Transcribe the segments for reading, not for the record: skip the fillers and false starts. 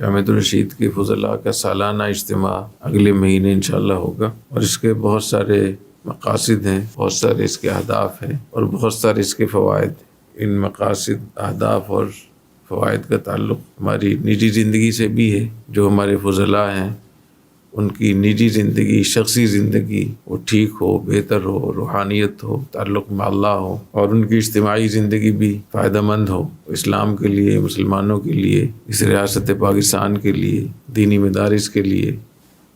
جامعۃ الرشید کی فضلاء کا سالانہ اجتماع اگلے مہینے انشاءاللہ ہوگا، اور اس کے بہت سارے مقاصد ہیں، بہت سارے اس کے اہداف ہیں اور بہت سارے اس کے فوائد۔ ان مقاصد، اہداف اور فوائد کا تعلق ہماری نجی زندگی سے بھی ہے۔ جو ہمارے فضلاء ہیں ان کی نجی زندگی، شخصی زندگی وہ ٹھیک ہو، بہتر ہو، روحانیت ہو، تعلق مع اللہ ہو، اور ان کی اجتماعی زندگی بھی فائدہ مند ہو، اسلام کے لیے، مسلمانوں کے لیے، اس ریاست پاکستان کے لیے، دینی مدارس کے لیے،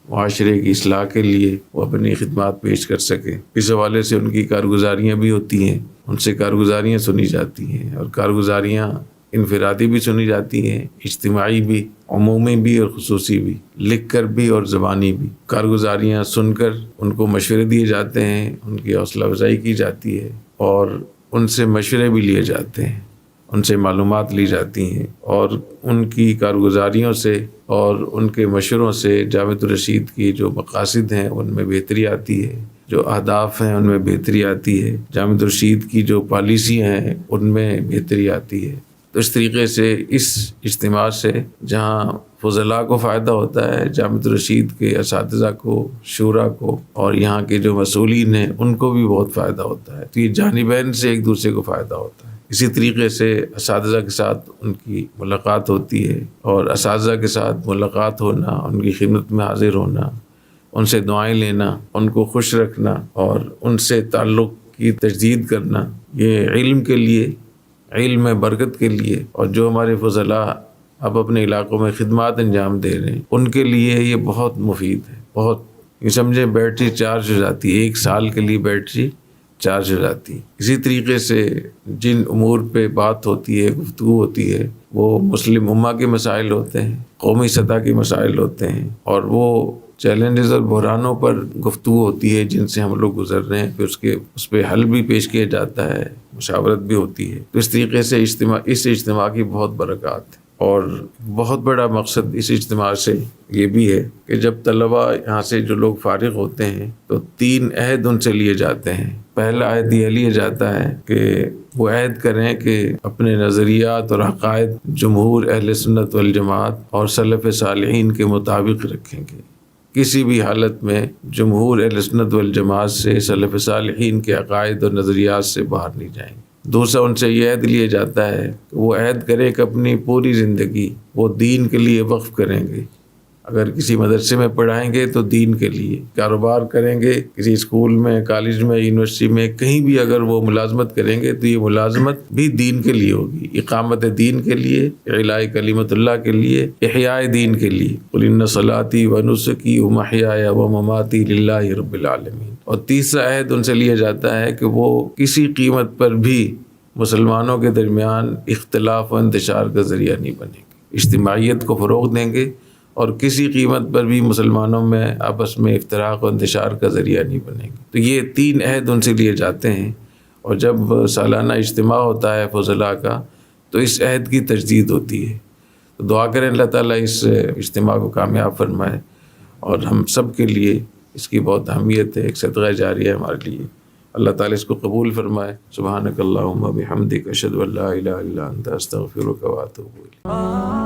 معاشرے کی اصلاح کے لیے وہ اپنی خدمات پیش کر سکے۔ اس حوالے سے ان کی کارگزاریاں بھی ہوتی ہیں، ان سے کارگزاریاں سنی جاتی ہیں، اور کارگزاریاں انفرادی بھی سنی جاتی ہیں، اجتماعی بھی، عمومی بھی اور خصوصی بھی، لکھ کر بھی اور زبانی بھی۔ کارگزاریاں سن کر ان کو مشورے دیے جاتے ہیں، ان کی حوصلہ افزائی کی جاتی ہے، اور ان سے مشورے بھی لیے جاتے ہیں، ان سے معلومات لی جاتی ہیں، اور ان کی کارگزاریوں سے اور ان کے مشوروں سے جامعۃ الرشید کی جو مقاصد ہیں ان میں بہتری آتی ہے، جو اہداف ہیں ان میں بہتری آتی ہے، جامعۃ الرشید کی جو پالیسیاں ہیں ان میں بہتری آتی ہے۔ تو اس طریقے سے اس اجتماع سے جہاں فضلاء کو فائدہ ہوتا ہے، جامعۃ الرشید کے اساتذہ کو، شورا کو، اور یہاں کے جو مسئولین ہیں ان کو بھی بہت فائدہ ہوتا ہے۔ تو یہ جانبین سے ایک دوسرے کو فائدہ ہوتا ہے۔ اسی طریقے سے اساتذہ کے ساتھ ان کی ملاقات ہوتی ہے، اور اساتذہ کے ساتھ ملاقات ہونا، ان کی خدمت میں حاضر ہونا، ان سے دعائیں لینا، ان کو خوش رکھنا اور ان سے تعلق کی تجدید کرنا، یہ علم کے لیے، علم میں برکت کے لیے، اور جو ہمارے فضلاء اب اپنے علاقوں میں خدمات انجام دے رہے ہیں ان کے لیے یہ بہت مفید ہے۔ بہت، یہ سمجھے بیٹری چارج ہو جاتی ہے، 1 سال کے لیے بیٹری چارج ہو جاتی ہے۔ اسی طریقے سے جن امور پہ بات ہوتی ہے، گفتگو ہوتی ہے، وہ مسلم امہ کے مسائل ہوتے ہیں، قومی سطح کے مسائل ہوتے ہیں، اور وہ چیلنجز اور بحرانوں پر گفتگو ہوتی ہے جن سے ہم لوگ گزر رہے ہیں، پھر اس پہ حل بھی پیش کیا جاتا ہے، مشاورت بھی ہوتی ہے۔ تو اس طریقے سے اس اجتماع کی بہت برکات ہے، اور بہت بڑا مقصد اس اجتماع سے یہ بھی ہے کہ جب طلباء یہاں سے جو لوگ فارغ ہوتے ہیں تو 3 عہد ان سے لیے جاتے ہیں۔ پہلا عہد یہ لیا جاتا ہے کہ وہ عہد کریں کہ اپنے نظریات اور عقائد جمہور اہل سنت والجماعت اور سلف صالحین کے مطابق رکھیں گے، کسی بھی حالت میں جمہور اہل سنت والجماعت سے، سلف صالحین کے عقائد اور نظریات سے باہر نہیں جائیں گے۔ دوسرا ان سے یہ عہد لیا جاتا ہے کہ وہ عہد کریں کہ اپنی پوری زندگی وہ دین کے لیے وقف کریں گے۔ اگر کسی مدرسے میں پڑھائیں گے تو دین کے لیے، کاروبار کریں گے کسی اسکول میں، کالج میں، یونیورسٹی میں، کہیں بھی اگر وہ ملازمت کریں گے تو یہ ملازمت بھی دین کے لیے ہوگی، اقامت دین کے لیے، اعلاء کلمت اللہ کے لیے، احیاء دین کے لیے۔ قل ان صلاتي ونسكي ومحیاي ومماتي للہ رب العالمین۔ اور تیسرا عہد ان سے لیا جاتا ہے کہ وہ کسی قیمت پر بھی مسلمانوں کے درمیان اختلاف و انتشار کا ذریعہ نہیں بنیں گے، اجتماعیت کو فروغ دیں گے، اور کسی قیمت پر بھی مسلمانوں میں آپس میں افتراق و انتشار کا ذریعہ نہیں بنیں گے۔ تو یہ 3 عہد ان سے لیے جاتے ہیں، اور جب سالانہ اجتماع ہوتا ہے فضلاء کا تو اس عہد کی تجدید ہوتی ہے۔ تو دعا کریں اللہ تعالیٰ اس اجتماع کو کامیاب فرمائے، اور ہم سب کے لیے اس کی بہت اہمیت ہے، ایک صدقہ جاریہ ہے ہمارے لیے۔ اللہ تعالیٰ اس کو قبول فرمائے۔ سبحانک اللہم بحمدک، اشہد ان لا الہ الا انت، استغفرک و اتوب الیک۔